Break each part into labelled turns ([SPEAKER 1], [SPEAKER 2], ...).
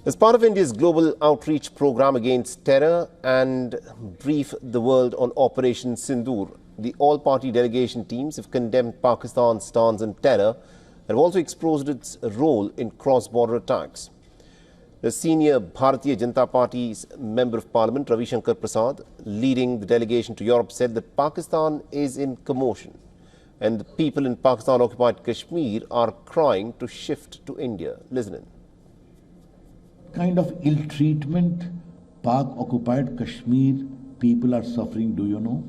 [SPEAKER 1] As part of India's global outreach program against terror and brief the world on Operation Sindoor, the all-party delegation teams have condemned Pakistan's stance on terror and have also exposed its role in cross-border attacks. The senior Bharatiya Janata Party's Member of Parliament, Ravi Shankar Prasad, leading the delegation to Europe, said that Pakistan is in commotion and the people in Pakistan-occupied Kashmir are crying to shift to India. Listen in.
[SPEAKER 2] Kind of ill treatment Pak-occupied Kashmir people are suffering, do you know?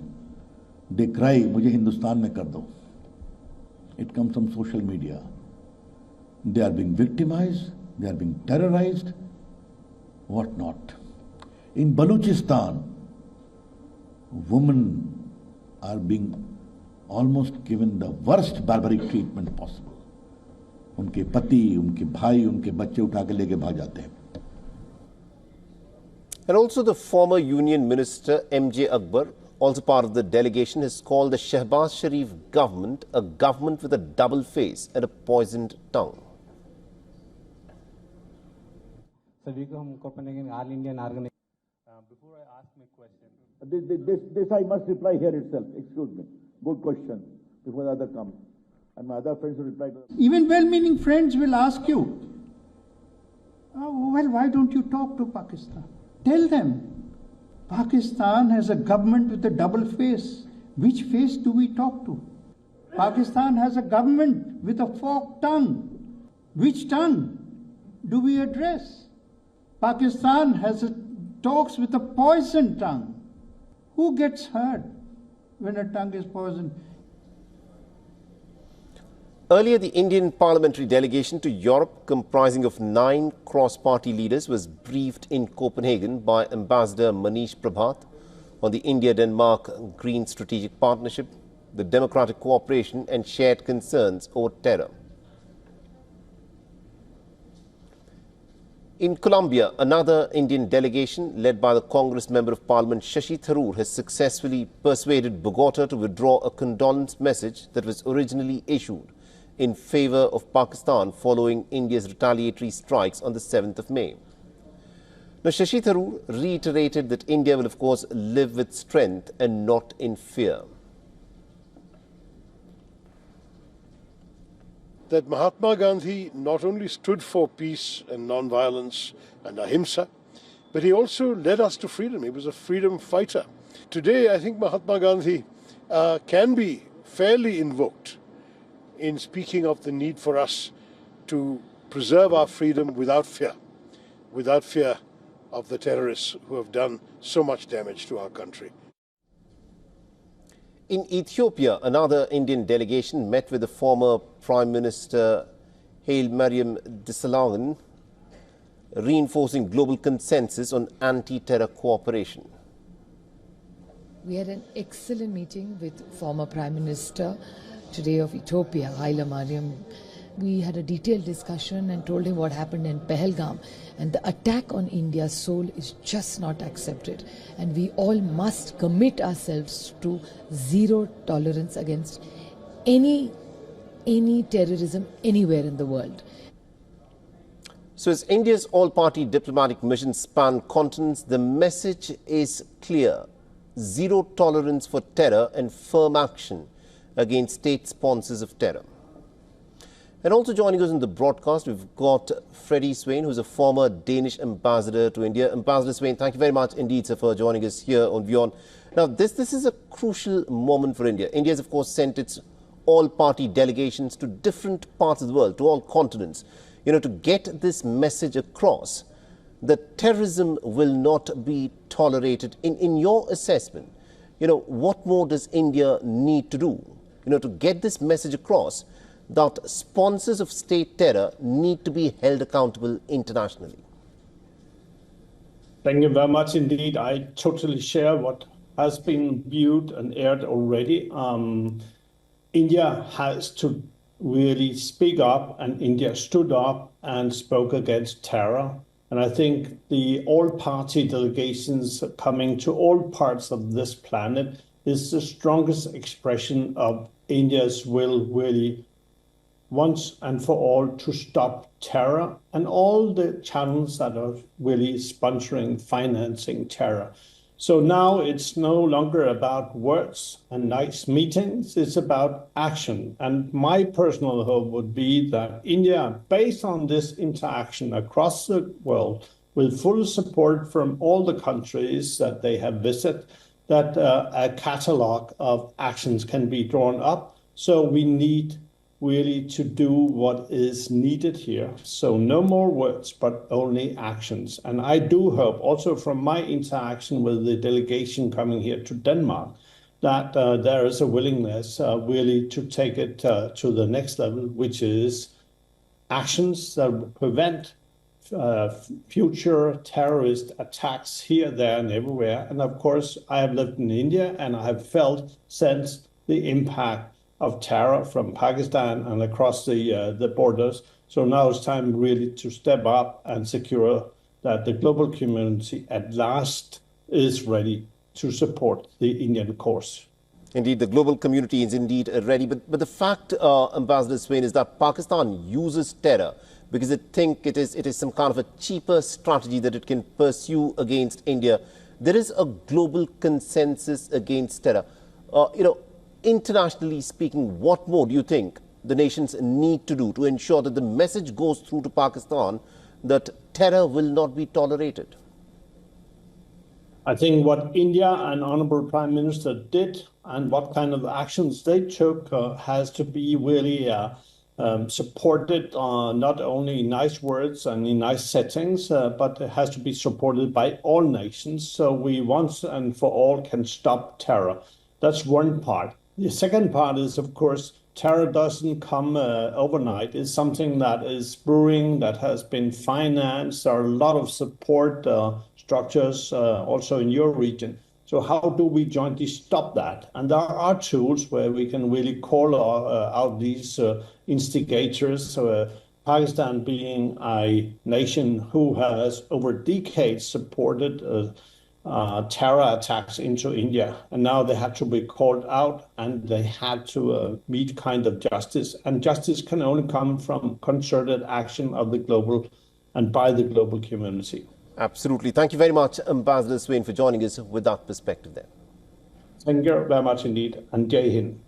[SPEAKER 2] They cry, "Mujhe Hindustan mein kar do." It comes from social media. They are being victimized, they are being terrorized, what not. In Balochistan, women are being almost given the worst barbaric treatment possible. उनके पति, उनके भाई, उनके बच्चे उठा के लेके भाग जाते हैं.
[SPEAKER 1] And also the former Union Minister M.J. Akbar, also part of the delegation, has called the Shehbaz Sharif government a government with a double face and a poisoned tongue.
[SPEAKER 3] Before I ask my question,
[SPEAKER 2] This I must reply here itself. Excuse me. Good question. Before the other comes. And my other friends will reply to that.
[SPEAKER 4] Even well-meaning friends will ask you, "Oh, well, why don't you talk to Pakistan?" Tell them, Pakistan has a government with a double face. Which face do we talk to? Pakistan has a government with a forked tongue. Which tongue do we address? Pakistan talks with a poisoned tongue. Who gets hurt when a tongue is poisoned?
[SPEAKER 1] Earlier, the Indian parliamentary delegation to Europe, comprising of 9 cross-party leaders, was briefed in Copenhagen by Ambassador Manish Prabhat on the India-Denmark Green Strategic Partnership, the democratic cooperation and shared concerns over terror. In Colombia, another Indian delegation led by the Congress Member of Parliament Shashi Tharoor has successfully persuaded Bogota to withdraw a condolence message that was originally issued in favor of Pakistan following India's retaliatory strikes on the 7th of May. Now, Shashi Tharoor reiterated that India will, of course, live with strength and not in fear.
[SPEAKER 5] That Mahatma Gandhi not only stood for peace and non-violence and ahimsa, but he also led us to freedom. He was a freedom fighter. Today, I think Mahatma Gandhi can be fairly invoked in speaking of the need for us to preserve our freedom without fear of the terrorists who have done so much damage to our country.
[SPEAKER 1] In Ethiopia, another Indian delegation met with the former Prime Minister Haile Mariam Desalegn, reinforcing global consensus on anti-terror cooperation.
[SPEAKER 6] We had an excellent meeting with former Prime Minister today of Ethiopia, Haile Mariam. We had a detailed discussion and told him what happened in Pahalgam, and the attack on India's soul is just not accepted, and we all must commit ourselves to zero tolerance against any terrorism anywhere in the world.
[SPEAKER 1] So as India's all-party diplomatic mission span continents, the message is clear: zero tolerance for terror and firm action against state sponsors of terror. And also joining us in the broadcast, we've got Freddie Swain, who's a former Danish ambassador to India. Ambassador Swain, thank you very much indeed, sir, for joining us here on WION. Now, this is a crucial moment for India. India has, of course, sent its all-party delegations to different parts of the world, to all continents, to get this message across that terrorism will not be tolerated. In your assessment, what more does India need to do, to get this message across that sponsors of state terror need to be held accountable internationally?
[SPEAKER 7] Thank you very much indeed. I totally share what has been viewed and aired already. India has to really speak up, and India stood up and spoke against terror. And I think the all-party delegations coming to all parts of this planet is the strongest expression of India's will really once and for all to stop terror and all the channels that are really sponsoring, financing terror. So now it's no longer about words and nice meetings, it's about action. And my personal hope would be that India, based on this interaction across the world, with full support from all the countries that they have visited, that a catalog of actions can be drawn up. So we need really to do what is needed here. So no more words, but only actions. And I do hope, also from my interaction with the delegation coming here to Denmark, that there is a willingness really to take it to the next level, which is actions that will prevent future terrorist attacks here, there, and everywhere. And of course, I have lived in India and I have sensed the impact of terror from Pakistan and across the borders. So now it's time really to step up and secure that the global community at last is ready to support the Indian cause.
[SPEAKER 1] Indeed, the global community is indeed ready. But the fact, Ambassador Swain, is that Pakistan uses terror because it thinks it is some kind of a cheaper strategy that it can pursue against India. There is a global consensus against terror. Internationally speaking, what more do you think the nations need to do to ensure that the message goes through to Pakistan that terror will not be tolerated?
[SPEAKER 7] I think what India and Honorable Prime Minister did and what kind of actions they took has to be really supported not only in nice words and in nice settings, but it has to be supported by all nations so we once and for all can stop terror. That's one part. The second part is, of course, terror doesn't come overnight. It's something that is brewing, that has been financed. There are a lot of support structures also in your region. So how do we jointly stop that? And there are tools where we can really call out these instigators. Pakistan being a nation who has over decades supported terror attacks into India. And now they had to be called out and they had to meet kind of justice. And justice can only come from concerted action of the global and by the global community.
[SPEAKER 1] Absolutely. Thank you very much, Ambassador Swain, for joining us with that perspective there.
[SPEAKER 7] Thank you very much indeed. And Jai Hind.